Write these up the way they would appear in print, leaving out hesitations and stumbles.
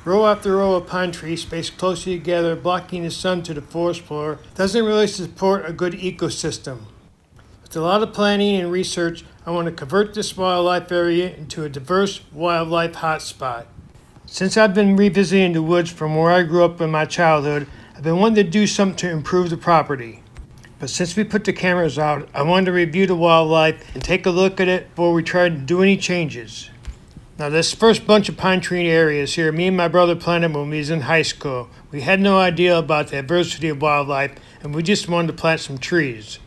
Row after row of pine trees spaced closely together, blocking the sun to the forest floor, doesn't really support a good ecosystem. With a lot of planning and research, I want to convert this wildlife area into a diverse wildlife hotspot. Since I've been revisiting the woods from where I grew up in my childhood, I've been wanting to do something to improve the property. But since we put the cameras out, I wanted to review the wildlife and take a look at it before we tried to do any changes. Now, this first bunch of pine tree areas here, me and my brother planted when we was in high school. We had no idea about the diversity of wildlife, and we just wanted to plant some trees.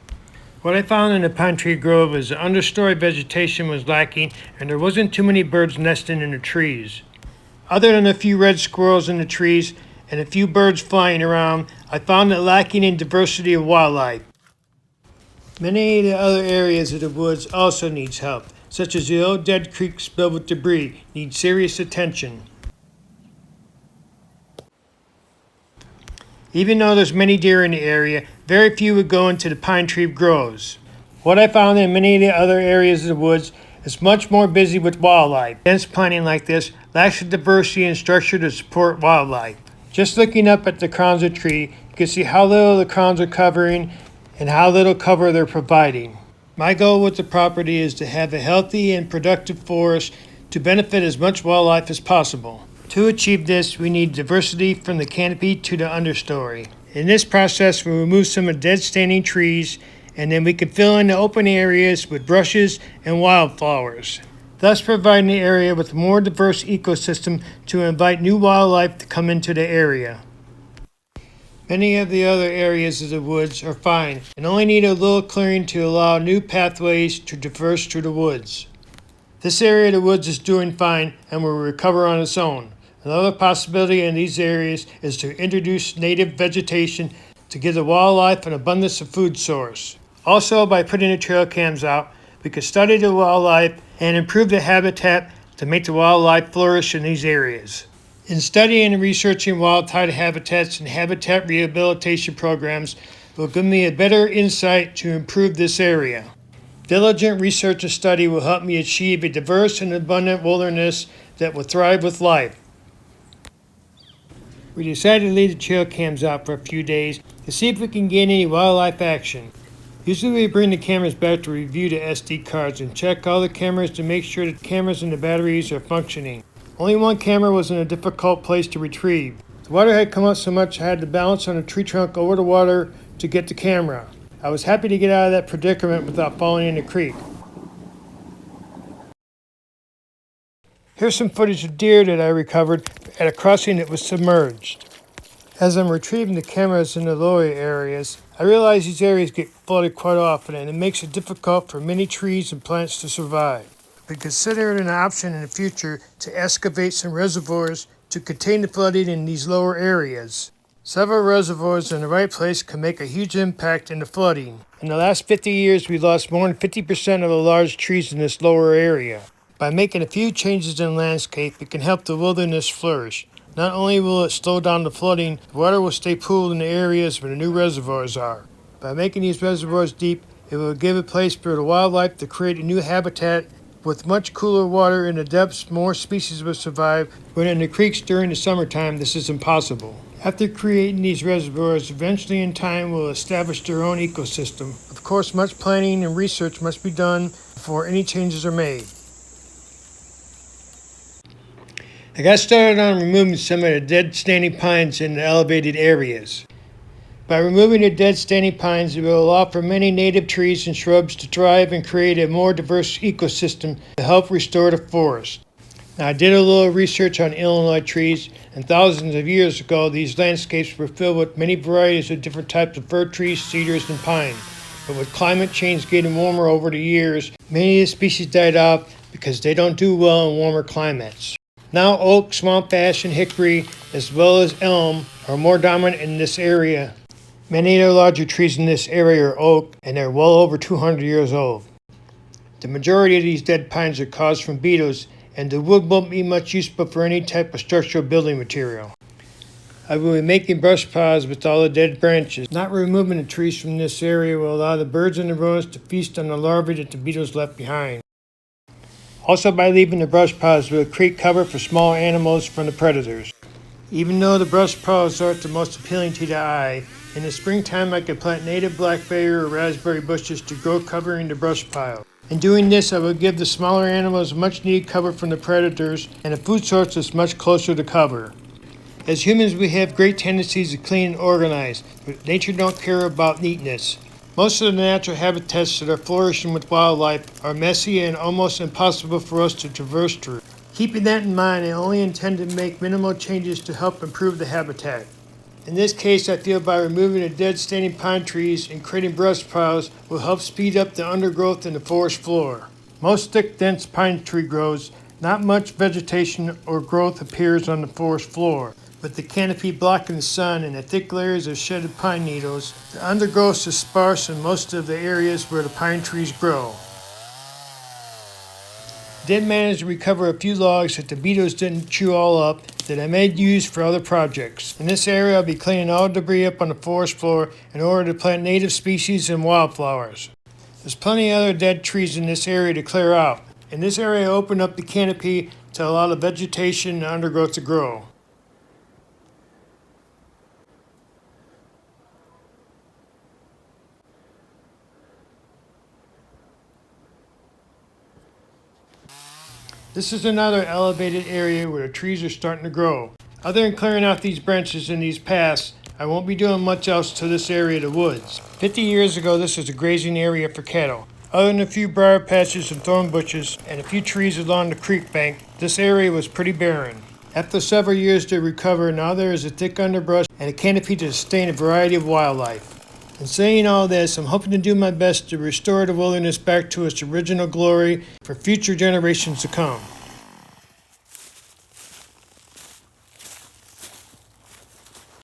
What I found in the pine tree grove is the understory vegetation was lacking, and there wasn't too many birds nesting in the trees. Other than a few red squirrels in the trees and a few birds flying around, I found it lacking in diversity of wildlife. Many of the other areas of the woods also needs help, such as the old dead creeks filled with debris, need serious attention. Even though there's many deer in the area, very few would go into the pine tree groves. What I found in many of the other areas of the woods is much more busy with wildlife. Dense planting like this lacks the diversity and structure to support wildlife. Just looking up at the crowns of the tree, you can see how little the crowns are covering and how little cover they're providing. My goal with the property is to have a healthy and productive forest to benefit as much wildlife as possible. To achieve this, we need diversity from the canopy to the understory. In this process, we remove some of the dead standing trees, and then we can fill in the open areas with brushes and wildflowers, thus providing the area with a more diverse ecosystem to invite new wildlife to come into the area. Many of the other areas of the woods are fine and only need a little clearing to allow new pathways to traverse through the woods. This area of the woods is doing fine and will recover on its own. Another possibility in these areas is to introduce native vegetation to give the wildlife an abundance of food source. Also, by putting the trail cams out, we could study the wildlife and improve the habitat to make the wildlife flourish in these areas. In studying and researching wildlife habitats and habitat rehabilitation programs will give me a better insight to improve this area. Diligent research and study will help me achieve a diverse and abundant wilderness that will thrive with life. We decided to leave the trail cams out for a few days to see if we can get any wildlife action. Usually we bring the cameras back to review the SD cards and check all the cameras to make sure the cameras and the batteries are functioning. Only one camera was in a difficult place to retrieve. The water had come up so much I had to balance on a tree trunk over the water to get the camera. I was happy to get out of that predicament without falling in the creek. Here's some footage of deer that I recovered at a crossing that was submerged. As I'm retrieving the cameras in the lower areas, I realize these areas get flooded quite often and it makes it difficult for many trees and plants to survive. We consider it an option in the future to excavate some reservoirs to contain the flooding in these lower areas. Several reservoirs in the right place can make a huge impact in the flooding. In the last 50 years, we lost more than 50% of the large trees in this lower area. By making a few changes in the landscape, it can help the wilderness flourish. Not only will it slow down the flooding, the water will stay pooled in the areas where the new reservoirs are. By making these reservoirs deep, it will give a place for the wildlife to create a new habitat. With much cooler water in the depths, more species will survive, when in the creeks during the summertime, this is impossible. After creating these reservoirs, eventually in time will establish their own ecosystem. Of course, much planning and research must be done before any changes are made. I got started on removing some of the dead standing pines in the elevated areas. By removing the dead standing pines, it will allow for many native trees and shrubs to thrive and create a more diverse ecosystem to help restore the forest. Now, I did a little research on Illinois trees, and thousands of years ago, these landscapes were filled with many varieties of different types of fir trees, cedars, and pine. But with climate change getting warmer over the years, many of the species died off because they don't do well in warmer climates. Now oak, swamp ash, and hickory, as well as elm, are more dominant in this area. Many of the larger trees in this area are oak, and they're well over 200 years old. The majority of these dead pines are caused from beetles, and the wood won't be much useful for any type of structural building material. I will be making brush piles with all the dead branches. Not removing the trees from this area will allow the birds and the rodents to feast on the larvae that the beetles left behind. Also, by leaving the brush piles, we'll create cover for small animals from the predators. Even though the brush piles aren't the most appealing to the eye, in the springtime I could plant native blackberry or raspberry bushes to grow covering the brush pile. In doing this, I will give the smaller animals much needed cover from the predators and a food source that's much closer to cover. As humans, we have great tendencies to clean and organize, but nature don't care about neatness. Most of the natural habitats that are flourishing with wildlife are messy and almost impossible for us to traverse through. Keeping that in mind, I only intend to make minimal changes to help improve the habitat. In this case, I feel by removing the dead standing pine trees and creating brush piles will help speed up the undergrowth in the forest floor. Most thick, dense pine tree grows, not much vegetation or growth appears on the forest floor. With the canopy blocking the sun and the thick layers of shedded pine needles, the undergrowth is sparse in most of the areas where the pine trees grow. Did manage to recover a few logs that the beetles didn't chew all up that I may use for other projects. In this area, I'll be cleaning all debris up on the forest floor in order to plant native species and wildflowers. There's plenty of other dead trees in this area to clear out. In this area, I opened up the canopy to allow the vegetation and undergrowth to grow. This is another elevated area where the trees are starting to grow. Other than clearing out these branches in these paths, I won't be doing much else to this area of the woods. 50 years ago, this was a grazing area for cattle. Other than a few briar patches and thorn bushes and a few trees along the creek bank, this area was pretty barren. After several years to recover, now there is a thick underbrush and a canopy to sustain a variety of wildlife. In saying all this, I'm hoping to do my best to restore the wilderness back to its original glory for future generations to come.